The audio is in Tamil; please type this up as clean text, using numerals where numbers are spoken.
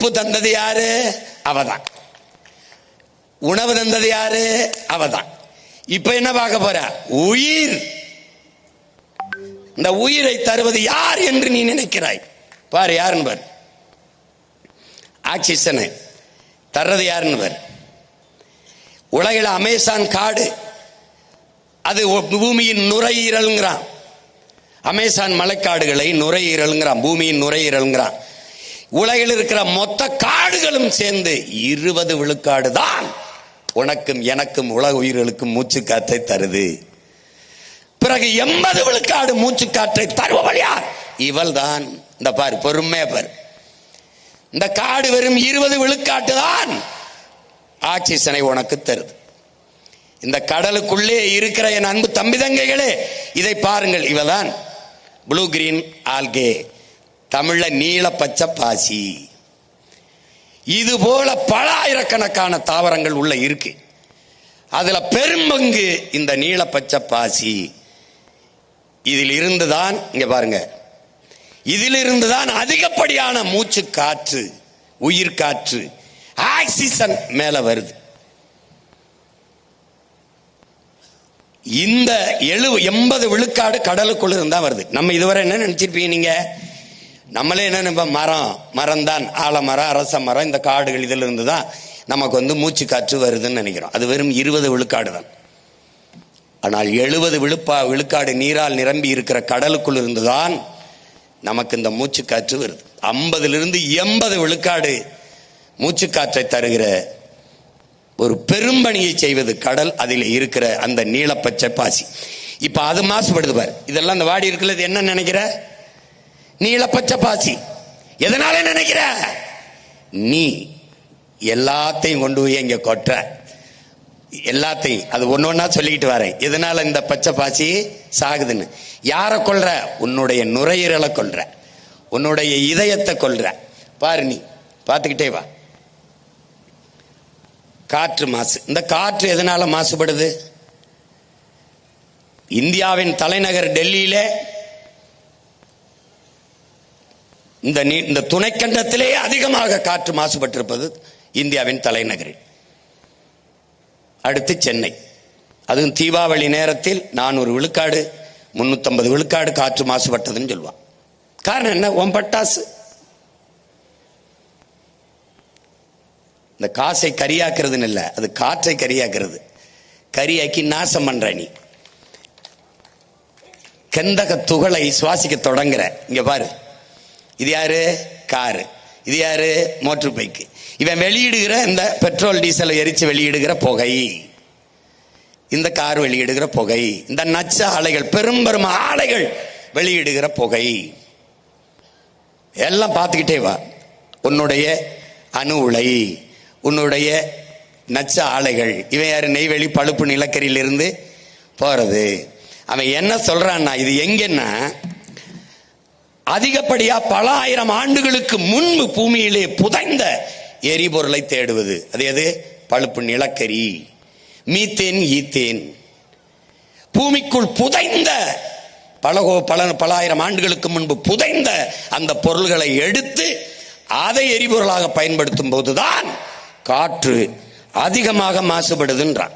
உப்பு தந்தது யாரு? அவதான். உணவு தந்தது யாரு? அவதான். இப்ப என்ன பார்க்க போற? உயிர். இந்த உயிரை தருவது யார் என்று நீ நினைக்கிறாய்? பாரு யாருன்னு பாரு. ஆக்சிஜனை தர்றது யாருன்னு பாரு. உலகில் அமேசான் காடு, அது பூமியின் நுரையீரல்ங்கிறான். அமேசான் மலைக்காடுகளை நுரையீரல்ங்கிறான், பூமியின் நுரையீரல்ங்கிறான். உலகில் இருக்கிற மொத்த காடுகளும் சேர்ந்து 20 விழுக்காடு தான் உனக்கும் எனக்கும் உலக உயிர்களுக்கும் மூச்சு காற்றை தருது. பிறகு 80 விழுக்காடு மூச்சு காற்றை தருபவள் யார்? இவள் தான். இந்த பாரு, பொறுமையா பாரு. இந்த காடு வெறும் 20 விழுக்காட்டு தான் ஆக்சிஜனை உனக்கு தருது. இந்த கடலுக்குள்ளே இருக்கிற என் அன்பு தம்பி தங்கைகளே, இதை பாருங்கள். இவதான் ப்ளூ கிரீன் ஆல்கே, தமிழ்ல நீல பச்சை பாசி. இது போல பல ஆயிரக்கணக்கான தாவரங்கள் உள்ள இருக்கு. அதுல பெரும்பங்கு இந்த நீல பச்சை பாசி. இதில் இருந்துதான், இங்க பாருங்க, இதிலிருந்துதான் அதிகப்படியான மூச்சு காற்று, உயிர் காற்று, ஆக்சிஜன் மேல வருது. இந்த 80 விழுக்காடு கடலுக்குள்ள இருந்தா வருது. நம்ம இதுவரை என்ன நினைச்சிருப்பீங்க நீங்க? நம்மளே என்ன நினைப்போம்? மரம் தான், ஆலமரம், அரச மரம், இந்த காடுகள் இதுல இருந்து தான் நமக்கு மூச்சு காற்று வருதுன்னு நினைக்கிறோம். அது வெறும் 20 விழுக்காடு தான். ஆனால் 70 விழுக்காடு நீரால் நிரம்பி இருக்கிற கடலுக்குள் இருந்துதான் நமக்கு இந்த மூச்சு காற்று வருது. 50லிருந்து 80 விழுக்காடு மூச்சு காற்றை தருகிற ஒரு பெரும்பணியை செய்வது கடல். அதில் இருக்கிற அந்த நீலப்பச்சை பாசி. இப்ப அது மாசுபடுது பாரு. இதெல்லாம் இந்த வாடி இருக்கிறது என்ன நினைக்கிற? நீலப்பச்சை பாசி. எதனால நினைக்கிற? நீ எல்லாத்தையும் கொண்டு போய் இங்க கொட்டுற, எல்லாத்தையும். அது ஒன்னொன்னா சொல்லிக்கிட்டு வரேன். எதனால இந்த பச்சை பாசி சாகுதுன்னு. யாரை கொல்ற? உன்னுடைய நுரையீரலை கொல்ற, உன்னுடைய இதயத்தை கொல்ற. பாரு, நீ பார்த்துக்கிட்டே வா. காற்று மாசு. இந்த காற்று எதனால மாசுபடுது? இந்தியாவின் தலைநகர் டெல்லியில, இந்த துணைக்கண்டத்திலே அதிகமாக காற்று மாசுபட்டிருப்பது இந்தியாவின் தலைநகரில். அடுத்து சென்னை. அதுவும் தீபாவளி நேரத்தில் 400 விழுக்காடு 350 விழுக்காடு காற்று மாசுபட்டதுன்னு சொல்லுவான். காரணம் என்ன? உன் பட்டாசு. இந்த காசை கரியாக்குறதுன்னு இல்லை, அது காற்றை கரியாக்குறது. கரியாக்கி நாசம் பண்ற நீ. கந்தக துகளை சுவாசிக்க தொடங்குற. இங்க பாரு, இது யாரு? காரு. இது யாரு? Motor bike. இவன் வெளியிடுகிற இந்த பெட்ரோல் டீசலை எரிச்சு வெளியிடுகிற புகை, இந்த கார் வெளியிடுகிற புகை, இந்த நச்ச ஆலைகள், பெரும் ஆலைகள் வெளியிடுகிற புகை, எல்லாம் பார்த்துக்கிட்டே வா. உன்னுடைய அணு உலை, உன்னுடைய நச்ச ஆலைகள். இவன் யாரு? நெய்வேலி பழுப்பு நிலக்கரியில இருந்து போறது. அவன் என்ன சொல்றான்னா, இது எங்கன்னா அதிகப்படியா பல ஆயிரம் ஆண்டுகளுக்கு முன்பு பூமியிலே புதைந்த எரிபொருளை தேடுவது. அது எது? பழுப்பு நிலக்கரி, மீத்தேன், ஈத்தேன். பூமிக்குள் புதைந்த பல ஆயிரம் ஆண்டுகளுக்கு முன்பு புதைந்த அந்த பொருள்களை எடுத்து அதை எரிபொருளாக பயன்படுத்தும் போதுதான் காற்று அதிகமாக மாசுபடுதுன்றான்.